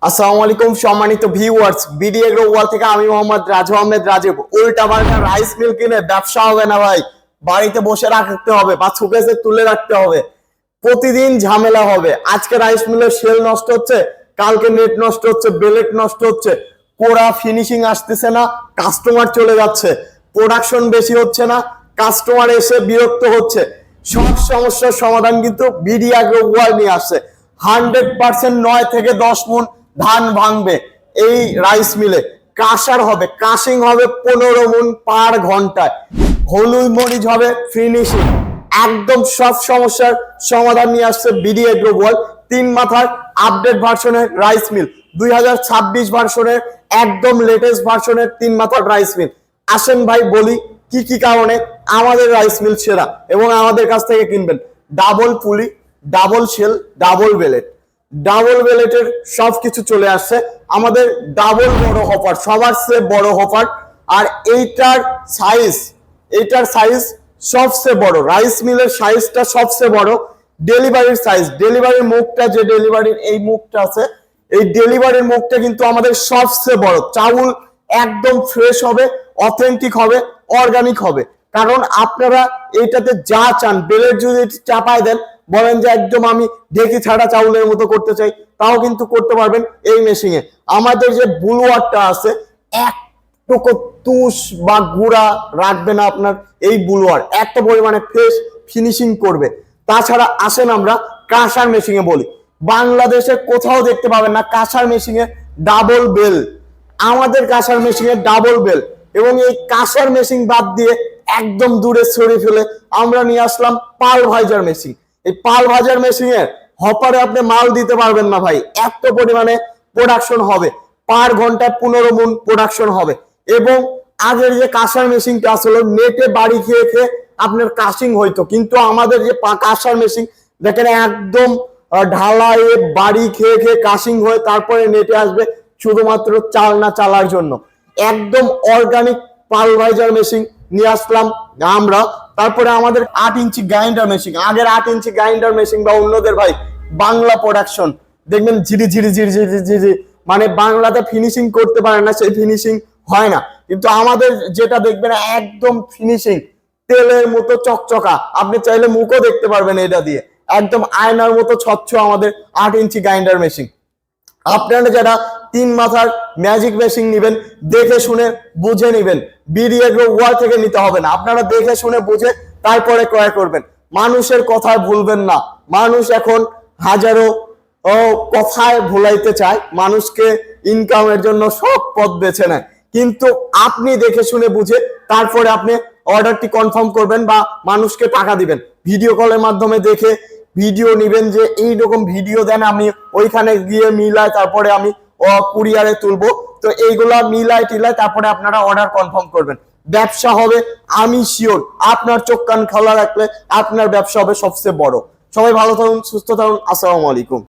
আসসালামু আলাইকুম সম্মানিত ভিউয়ার্স, বিডি এগ্রো ওয়াল থেকে আমি মোহাম্মদ রাজু আহমেদ রাজীব। উল্টা পাল্টা রাইস মিল কিনে ব্যবসা হবে না ভাই, বাড়িতে বসে রাখতে হবে বা সুকেসে তুলে রাখতে হবে, প্রতিদিন ঝামেলা হবে। আজকে রাইস মিলের সেল নষ্ট হচ্ছে, কালকে নেট নষ্ট হচ্ছে, বেলেট নষ্ট হচ্ছে, কোড়া ফিনিশিং আসতেছে না, কাস্টমার চলে যাচ্ছে, প্রোডাকশন বেশি হচ্ছে না, কাস্টমার এসে বিরক্ত হচ্ছে। সব সমস্যার সমাধান কিন্তু বিডি এগ্রো ওয়াল নিয়ে আসছে। 100% 9 থেকে 10 মণ ধান ভাঙবে এই রাইস মিলে। কাশার হবে, কাশিং হবে 15 মণ পার ঘন্টায়, হলুদ মরিচ হবে ফিনিশিং। একদম সব সমস্যার সমাধান নিয়ে আসছে বিডি এগ্রো ওয়াল। 3 মাথার আপডেট ভার্সনের রাইস মিল, 2026 ভার্সনের একদম লেটেস্ট ভার্সনের 3 মাথার রাইস মিল। আসেন ভাই বলি কি কি কারণে আমাদের রাইস মিল সেরা এবং আমাদের কাছ থেকে কিনবেন। Double pulley, double shell, double belt, double বেলেটের সবকিছু চলে আসছে আমাদের। ডাবল বড় হপার, সবার চেয়ে বড় হপার। আর এইটার সাইজ সবচেয়ে বড়, রাইস মিলের সাইজটা সবচেয়ে বড়। ডেলিভারির সাইজ, ডেলিভারির মুখটা, যে ডেলিভারির এই মুখটা আছে, এই ডেলিভারির মুখটা কিন্তু আমাদের সবচেয়ে বড়। চাউল একদম ফ্রেশ হবে, অথেন্টিক হবে, অর্গানিক হবে। কারণ আপনারা এইটাতে যা চান, বেলেট যদি চাপায় দেন, বলেন যে একদম আমি ঢেকি ছাড়া চাউলের মতো করতে চাই, তাও কিন্তু করতে পারবেন এই মেশিনে। আমাদের যে বুলওয়ারটা আছে, একটুকু তুষ বা গুঁড়া রাখবে না আপনার এই বুলওয়ার, একটা পরিমাণে ফ্রেশ ফিনিশিং করবে। তাছাড়া আসেন আমরা কাঁসার মেশিনে বলি, বাংলাদেশে কোথাও দেখতে পাবেন না কাঁসার মেশিনে ডাবল বেল। আমাদের কাঁসার মেশিনে ডাবল বেল। এবং এই কাঁসার মেশিন বাদ দিয়ে একদম দূরে সরিয়ে ফেলে আমরা নিয়ে আসলাম পাল ভাইজার মেশিন। এই পাল ভাজার মেশিনের হপারে আপনি মাল দিতে পারবেন না ভাই, এত পরিমাণে প্রোডাকশন হবে, পার ঘন্টায় 15 মণ প্রোডাকশন হবে। এবং আগের যে কাঁসার মেশিনটা আসলে নেটে বাড়ি খেয়ে খেয়ে আপনার কাশিং হইতো, কিন্তু আমাদের যে কাঁসার মেশিন দেখেন একদম ঢালাইয়ে বাড়ি খেয়ে খেয়ে কাশিং হয়ে তারপরে নেটে আসবে শুধুমাত্র চালনা চালার জন্য। একদম অর্গানিক পাল ভাইজার মেশিন নিয়ে আসলাম আমরা। তারপরে আমাদের 8 ইঞ্চি গ্রাইন্ডার মেশিন। আগের 8 ইঞ্চি গ্রাইন্ডার মেশিন বা অন্যদের ভাই বাংলা প্রোডাকশন দেখবেন ঝিরি ঝিরি ঝিরি ঝিরি ঝিরি, মানে বাংলাতে ফিনিশিং করতে পারে না, সেই ফিনিশিং হয় না। কিন্তু আমাদের যেটা দেখবেন একদম ফিনিশিং তেলের মতো চকচকা, আপনি চাইলে মুখও দেখতে পারবেন এটা দিয়ে, একদম আয়নার মতো স্বচ্ছ আমাদের 8 ইঞ্চি গ্রাইন্ডার মেশিন। আপনারা যারা 3 মাথার ম্যাজিক মেশিন নেবেন, দেখে শুনে বুঝে নেবেন, বিডি এগ্রো ওয়াল থেকে নিতে হবে না। আপনারা দেখে শুনে বুঝে তারপরে ক্রয় করবেন। মানুষের কথায় ভুলবেন না। মানুষ এখন হাজারো কথায় ভুলাইতে চায়, মানুষকে ইনকামের জন্য সব পথ বেছে নেয়। কিন্তু আপনি দেখে শুনে বুঝে তারপরে আপনি অর্ডারটি কনফার্ম করবেন বা মানুষকে টাকা দিবেন। ভিডিও কলের মাধ্যমে দেখে ভিডিও নিবেন যে এইরকম ভিডিও দেন, আমি ওইখানে গিয়ে মিলাই তারপরে আমি কুরিয়ারে তুলবো। তো এইগুলা মিলাই টিলাই তারপরে আপনারা অর্ডার কনফার্ম করবেন। ব্যবসা হবে, আমি শিওর। আপনার চোখ কান খোলা রাখলে আপনার ব্যবসা হবে সবচেয়ে বড়। সবাই ভালো থাকুন, সুস্থ থাকুন। আসসালামু আলাইকুম।